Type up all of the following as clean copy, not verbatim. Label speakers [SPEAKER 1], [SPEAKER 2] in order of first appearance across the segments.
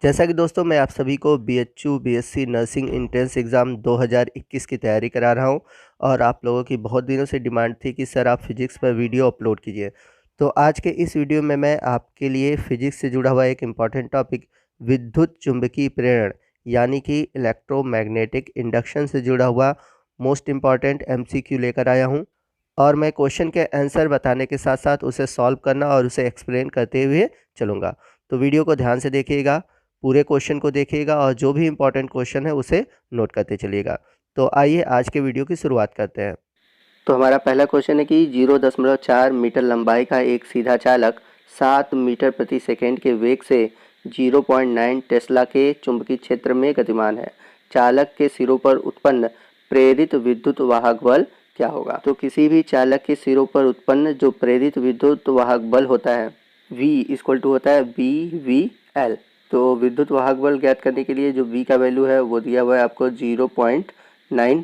[SPEAKER 1] जैसा कि दोस्तों मैं आप सभी को BHU BSc nursing entrance exam 2021 की तैयारी करा रहा हूं और आप लोगों की बहुत दिनों से डिमांड थी कि सर आप फिजिक्स पर वीडियो अपलोड कीजिए। तो आज के इस वीडियो में मैं आपके लिए फिजिक्स से जुड़ा हुआ एक इम्पॉर्टेंट टॉपिक विद्युत चुंबकीय प्रेरण यानी कि इलेक्ट्रोमैग्नेटिक इंडक्शन से जुड़ा हुआ मोस्ट इम्पॉर्टेंट एमसीक्यू लेकर आया हूँ। और मैं क्वेश्चन के आंसर बताने के साथ साथ उसे सॉल्व करना और उसे एक्सप्लेन करते हुए चलूँगा। तो वीडियो को ध्यान से देखिएगा, पूरे क्वेश्चन को देखिएगा और जो भी इम्पोर्टेंट क्वेश्चन है उसे नोट करते चलिएगा। तो आइए आज के वीडियो की शुरुआत करते हैं। तो हमारा पहला क्वेश्चन है कि 0.4 मीटर लंबाई का एक सीधा चालक 7 मीटर प्रति सेकेंड के वेग से 0.9 टेस्ला के चुंबकीय क्षेत्र में गतिमान है। चालक के सिरों पर उत्पन्न प्रेरित विद्युत वाहक बल क्या होगा? तो किसी भी चालक के सिरों पर उत्पन्न जो प्रेरित विद्युत वाहक बल होता है V इक्वल टू होता है BVL। तो विद्युत वाहक बल ज्ञात करने के लिए जो V का वैल्यू है वो दिया हुआ है आपको 0.9।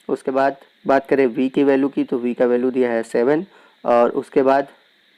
[SPEAKER 1] उसके बाद बात करें V की वैल्यू की तो V का वैल्यू दिया है 7 और उसके बाद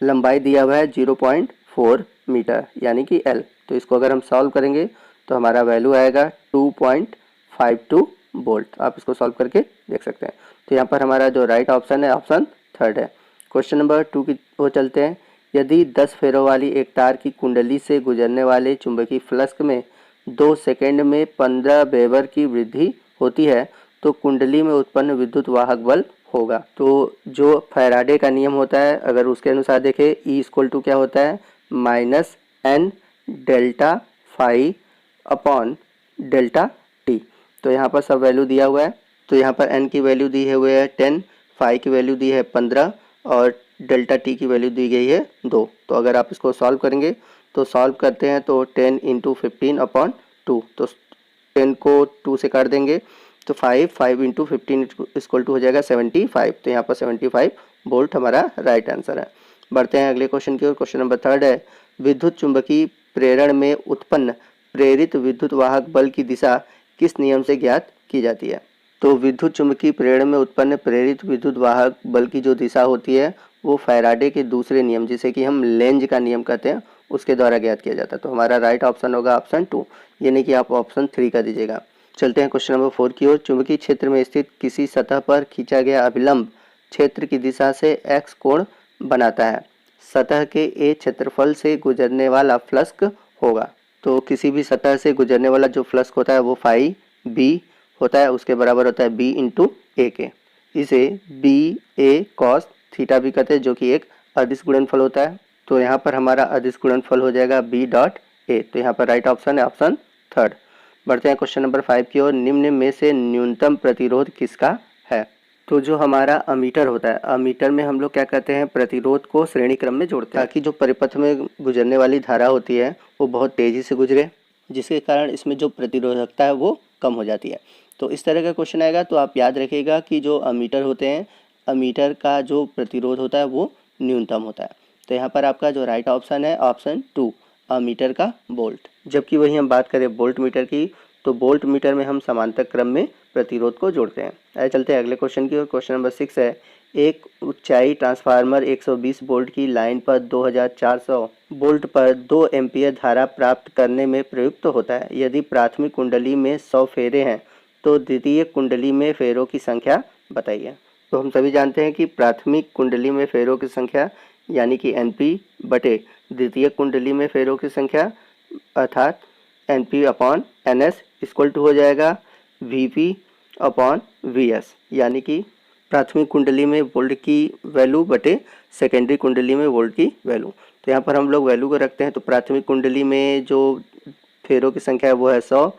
[SPEAKER 1] लंबाई दिया हुआ है 0.4 मीटर यानी कि L। तो इसको अगर हम सॉल्व करेंगे तो हमारा वैल्यू आएगा 2.52 वोल्ट। आप इसको सॉल्व करके देख सकते हैं। तो यहाँ पर हमारा जो राइट ऑप्शन है ऑप्शन थर्ड है। क्वेश्चन नंबर 2 की वो चलते हैं। यदि 10 फेरों वाली एक तार की कुंडली से गुजरने वाले चुंबकीय फ्लक्स में 2 सेकंड में 15 वेबर की वृद्धि होती है तो कुंडली में उत्पन्न विद्युत वाहक बल होगा। तो जो फैराडे का नियम होता है अगर उसके अनुसार देखें E इक्वल टू क्या होता है -n delta phi upon delta t. तो यहाँ पर सब वैल्यू दिया हुआ है। तो यहाँ पर n की वैल्यू दी हुई है 10, फाई की वैल्यू दी है 15 और डेल्टा टी की वैल्यू दी गई है 2। तो अगर आप इसको सॉल्व करेंगे तो सॉल्व करते हैं तो 10 इंटू 15 अपॉन 2। तो 10 को 2 से काट देंगे तो 5 इंटू 15 इक्वल टू हो जाएगा 75। तो यहाँ पर 75 वोल्ट हमारा राइट आंसर है। बढ़ते हैं अगले क्वेश्चन की ओर। क्वेश्चन नंबर थर्ड है विद्युत चुंबकीय प्रेरण में उत्पन्न प्रेरित विद्युत वाहक बल की दिशा किस नियम से ज्ञात की जाती है? तो विद्युत चुंबकीय प्रेरण में उत्पन्न प्रेरित विद्युत वाहक बल की जो दिशा होती है वो फैराडे के दूसरे नियम जिसे कि हम लेंज का नियम कहते हैं उसके द्वारा ज्ञात किया जाता है। तो हमारा राइट ऑप्शन होगा ऑप्शन 2, यानी कि आप ऑप्शन 3 का दीजिएगा। चलते हैं क्वेश्चन नंबर 4 की ओर। चुंबकीय क्षेत्र में स्थित किसी सतह पर खींचा गया अभिलंब क्षेत्र की दिशा से x कोण बनाता है। सतह के ए क्षेत्रफल से गुजरने वाला फ्लक्स होगा। तो किसी भी सतह से गुजरने वाला जो फ्लक्स होता है वो फाई बी होता है, उसके बराबर होता है बी इंटू ए के। इसे बी ए कॉस थीटा भी कहते हैं जो कि एक अदिश गुणनफल होता है। तो यहाँ पर हमारा अदिश गुणनफल हो जाएगा बी डॉट ए। तो यहाँ पर राइट ऑप्शन है ऑप्शन थर्ड। बढ़ते हैं क्वेश्चन नंबर 5 की ओर। निम्न में से न्यूनतम प्रतिरोध किसका है? तो जो हमारा अमीटर होता है, अमीटर में हम लोग क्या करते हैं प्रतिरोध को श्रेणी क्रम में जोड़ते हैं ताकि जो परिपथ में गुजरने वाली धारा होती है वो बहुत तेज़ी से गुजरे, जिसके कारण इसमें जो प्रतिरोधकता है वो कम हो जाती है। तो इस तरह का क्वेश्चन आएगा तो आप याद रखिएगा कि जो अमीटर होते हैं, अमीटर का जो प्रतिरोध होता है वो न्यूनतम होता है। तो यहाँ पर आपका जो राइट ऑप्शन है ऑप्शन 2 अमीटर का वोल्ट। जबकि वही हम बात करें वोल्ट मीटर की तो वोल्ट मीटर में हम समांतर क्रम में प्रतिरोध को जोड़ते हैं। आइए चलते हैं अगले क्वेश्चन की ओर। क्वेश्चन नंबर 6 है एक ऊंचाई ट्रांसफार्मर 120 वोल्ट की लाइन पर 2400 वोल्ट पर 2 एम्पीयर धारा प्राप्त करने में प्रयुक्त होता है। यदि प्राथमिक कुंडली में 100 फेरे हैं तो द्वितीय कुंडली में फेरों की संख्या बताइए। तो हम सभी जानते हैं कि प्राथमिक कुंडली में फेरों की संख्या यानी कि एनपी बटे द्वितीय कुंडली में फेरों की संख्या अर्थात Np upon Ns equal to हो जाएगा वीपी अपॉन वीएस, यानी कि प्राथमिक कुंडली में वोल्ट की वैल्यू बटे सेकेंडरी कुंडली में वोल्ट की वैल्यू। तो यहाँ पर हम लोग वैल्यू को रखते हैं। तो प्राथमिक कुंडली में जो फेरों की संख्या है वो है 100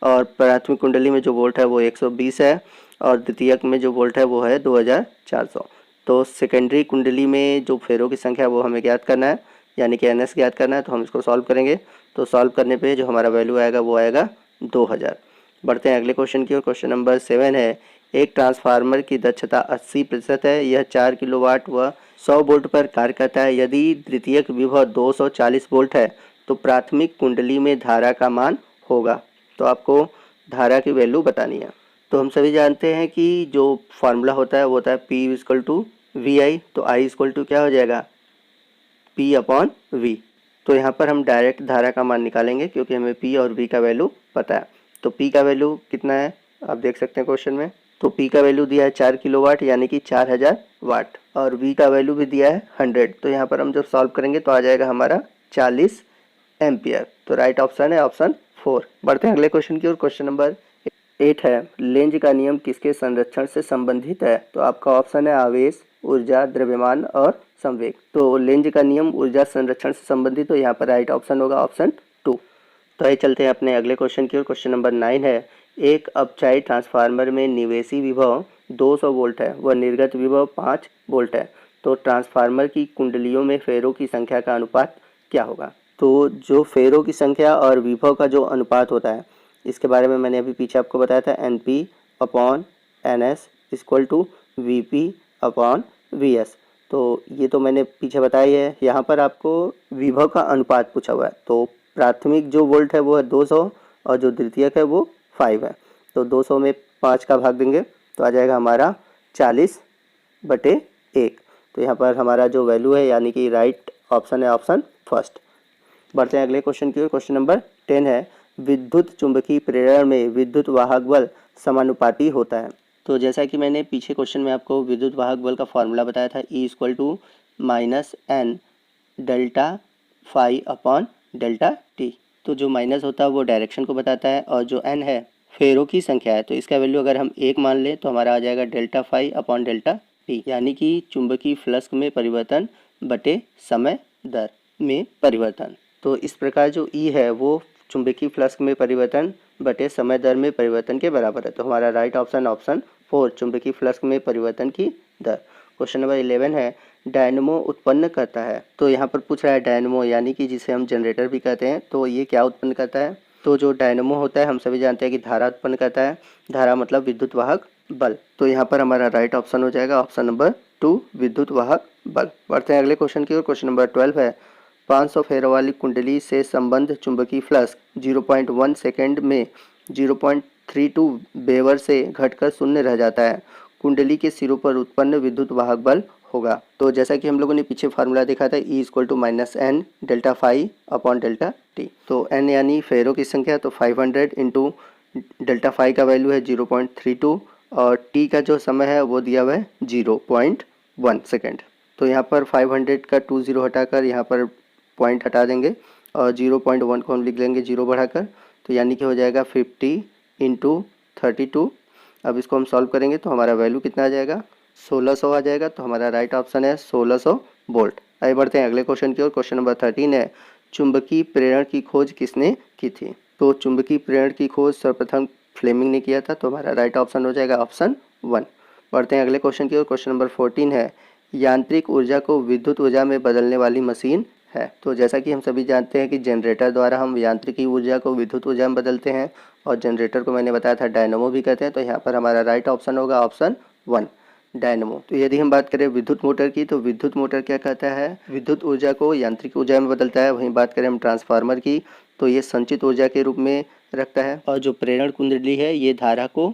[SPEAKER 1] और प्राथमिक कुंडली में जो वोल्ट है वो 120 है और द्वितीयक में जो वोल्ट है वो है 2400। तो सेकेंडरी कुंडली में जो फेरों की संख्या है वो हमें ज्ञात करना है यानी कि एनएस ज्ञात करना है। तो हम इसको सॉल्व करेंगे तो सॉल्व करने पे जो हमारा वैल्यू आएगा वो आएगा 2000। बढ़ते हैं अगले क्वेश्चन की ओर। क्वेश्चन नंबर 7 है एक ट्रांसफार्मर की दक्षता 80% है। यह 4 किलोवाट व 100 वोल्ट पर कार्य करता है। यदि द्वितीयक विभव 240 वोल्ट है तो प्राथमिक कुंडली में धारा का मान होगा। तो आपको धारा की वैल्यू बतानी है। तो हम सभी जानते हैं कि जो फार्मूला होता है वो होता है P इक्वल टू वी आई। तो I इक्वल टू क्या हो जाएगा P अपॉन V। तो यहाँ पर हम डायरेक्ट धारा का मान निकालेंगे क्योंकि हमें P और V का वैल्यू पता है। तो P का वैल्यू कितना है आप देख सकते हैं क्वेश्चन में। तो P का वैल्यू दिया है 4 किलोवाट यानी कि 4000 वाट, और V का वैल्यू भी दिया है 100। तो यहाँ पर हम जब सॉल्व करेंगे तो आ जाएगा हमारा 40 एम्पियर। तो राइट ऑप्शन है ऑप्शन 4। बढ़ते हैं अगले क्वेश्चन की ओर। क्वेश्चन नंबर 8 है, लेंज का नियम किसके संरक्षण से संबंधित है? तो आपका ऑप्शन है आवेश, ऊर्जा, द्रव्यमान और संवेग। तो लेंज का नियम ऊर्जा संरक्षण से संबंधित, तो यहाँ पर राइट ऑप्शन होगा ऑप्शन 2। तो आइए चलते हैं अपने अगले क्वेश्चन की ओर। क्वेश्चन नंबर 9 है, एक अपचायी ट्रांसफार्मर में निवेशी विभव 200 वोल्ट है व निर्गत विभव 5 वोल्ट है। तो ट्रांसफार्मर की कुंडलियों में फेरों की संख्या का अनुपात क्या होगा? तो जो फेरों की संख्या और विभव का जो अनुपात होता है, इसके बारे में मैंने अभी पीछे आपको बताया था, NP/NS = VP/VS। तो ये तो मैंने पीछे बताई है। यहाँ पर आपको विभव का अनुपात पूछा हुआ है। तो प्राथमिक जो वोल्ट है वो है 200 और जो द्वितीयक है वो 5 है। तो 200 में 5 का भाग देंगे तो आ जाएगा हमारा 40/1। तो यहाँ पर हमारा जो वैल्यू है यानी कि राइट ऑप्शन है ऑप्शन फर्स्ट। बढ़ते हैं अगले क्वेश्चन की ओर। क्वेश्चन नंबर 10 है, विद्युत चुंबकीय प्रेरण में विद्युत वाहक बल समानुपाती होता है। तो जैसा कि मैंने पीछे क्वेश्चन में आपको विद्युत वाहक बल का फॉर्मूला बताया था, E = -N delta phi upon delta t. तो जो माइनस होता है वो डायरेक्शन को बताता है और जो N है फेरों की संख्या है। तो इसका वैल्यू अगर हम 1 मान लें तो हमारा आ जाएगा delta phi upon delta t, यानी कि चुंबकीय फ्लक्स में परिवर्तन बटे समय दर में परिवर्तन। तो इस प्रकार जो E है वो चुंबकीय फ्लक्स में परिवर्तन बटे समय दर में परिवर्तन के बराबर है। तो हमारा राइट ऑप्शन ऑप्शन 4, चुंबकीय फ्लक्स में परिवर्तन की दर। क्वेश्चन नंबर 11 है, डायनमो उत्पन्न करता है। तो यहाँ पर पूछ रहा है डायनमो यानी कि जिसे हम जनरेटर भी कहते हैं, तो ये क्या उत्पन्न करता है? तो जो डायनमो होता है हम सभी जानते हैं कि धारा उत्पन्न करता है। धारा मतलब विद्युत वाहक बल। तो यहाँ पर हमारा राइट ऑप्शन हो जाएगा ऑप्शन नंबर 2, विद्युत वाहक बल। बढ़ते हैं अगले क्वेश्चन की ओर। क्वेश्चन नंबर 12 है, 500 फेरों वाली कुंडली से संबंध चुंबकीय फ्लक्स 0.1 सेकेंड में 0.32 वेबर से घटकर शून्य रह जाता है। कुंडली के सिरों पर उत्पन्न विद्युत वाहक बल होगा। तो जैसा कि हम लोगों ने पीछे फार्मूला देखा था, E = -N delta phi upon delta t. तो N यानी फेरों की संख्या, तो 500 इंटू डेल्टा फाई का वैल्यू है 0.32 और T का जो समय है वो दिया हुआ है 0.1 सेकेंड। तो यहाँ पर 500 का 20 हटाकर यहाँ पर पॉइंट हटा देंगे और 0.1 को हम लिख लेंगे 0 बढ़ाकर। तो यानी कि हो जाएगा 50 इंटू 32। अब इसको हम सॉल्व करेंगे तो हमारा वैल्यू कितना आ जाएगा? 1600 आ जाएगा। तो हमारा राइट ऑप्शन है 1600 वोल्ट। आगे बढ़ते हैं अगले क्वेश्चन की ओर। क्वेश्चन नंबर 13 है, चुंबकीय प्रेरण की खोज किसने की थी? तो चुंबकीय प्रेरण की खोज सर्वप्रथम फ्लेमिंग ने किया था। तो हमारा राइट ऑप्शन हो जाएगा ऑप्शन 1। बढ़ते हैं अगले क्वेश्चन की ओर। क्वेश्चन नंबर 14 है, यांत्रिक ऊर्जा को विद्युत ऊर्जा में बदलने वाली मशीन है। तो जैसा कि हम सभी जानते हैं कि जनरेटर द्वारा हम यांत्रिकी ऊर्जा को विद्युत ऊर्जा में बदलते हैं और जनरेटर को मैंने बताया था डायनमो भी कहते हैं। तो यहाँ पर हमारा राइट ऑप्शन होगा ऑप्शन 1, डायनमो। तो यदि हम बात करें विद्युत मोटर की, तो विद्युत मोटर क्या कहता है? विद्युत ऊर्जा को यांत्रिक ऊर्जा में बदलता है। वहीं बात करें हम ट्रांसफार्मर की, तो ये संचित ऊर्जा के रूप में रखता है और जो प्रेरण कुंडली है ये धारा को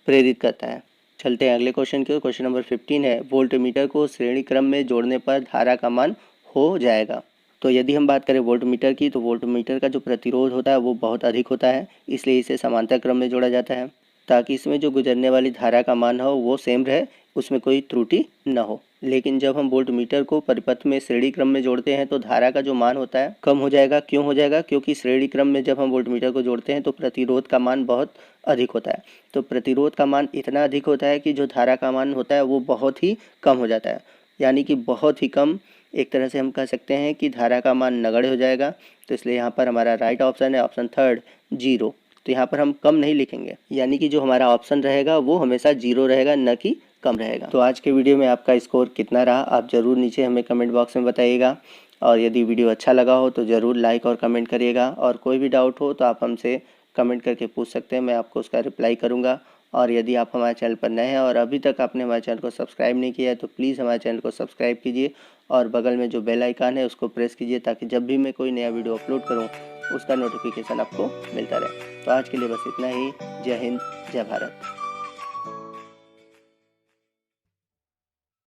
[SPEAKER 1] प्रेरित करता है। चलते हैं अगले क्वेश्चन की ओर। क्वेश्चन नंबर 15 है, वोल्टमीटर को श्रेणी क्रम में जोड़ने पर धारा का मान हो जाएगा। तो यदि हम बात करें वोल्टमीटर की, तो वोल्टमीटर का जो प्रतिरोध होता है वो बहुत अधिक होता है, इसलिए इसे समांतर क्रम में जोड़ा जाता है ताकि इसमें जो गुजरने वाली धारा का मान हो वो सेम रहे, उसमें कोई त्रुटि न हो। लेकिन जब हम वोल्टमीटर को परिपथ में श्रेणी क्रम में जोड़ते हैं तो धारा का जो मान होता है कम हो जाएगा। क्यों हो जाएगा? क्योंकि श्रेणी क्रम में जब हम वोल्टमीटर को जोड़ते हैं तो प्रतिरोध का मान बहुत अधिक होता है। तो प्रतिरोध का मान इतना अधिक होता है कि जो धारा का मान होता है वो बहुत ही कम हो जाता है, यानी कि बहुत ही कम। एक तरह से हम कह सकते हैं कि धारा का मान नगण्य हो जाएगा। तो इसलिए यहाँ पर हमारा राइट ऑप्शन है ऑप्शन 3, 0। तो यहाँ पर हम कम नहीं लिखेंगे, यानी कि जो हमारा ऑप्शन रहेगा वो हमेशा 0 रहेगा, न कि कम रहेगा। तो आज के वीडियो में आपका स्कोर कितना रहा आप ज़रूर नीचे हमें कमेंट बॉक्स में बताइएगा, और यदि वीडियो अच्छा लगा हो तो ज़रूर लाइक और कमेंट करिएगा। और कोई भी डाउट हो तो आप हमसे कमेंट करके पूछ सकते हैं, मैं आपको उसका रिप्लाई करूँगा। और यदि आप हमारे चैनल पर नए हैं और अभी तक आपने हमारे चैनल को सब्सक्राइब नहीं किया है तो प्लीज़ हमारे चैनल को सब्सक्राइब कीजिए और बगल में जो बेल आइकन है उसको प्रेस कीजिए ताकि जब भी मैं कोई नया वीडियो अपलोड करूं उसका नोटिफिकेशन आपको मिलता रहे। तो आज के लिए बस इतना ही। जय हिंद, जय भारत।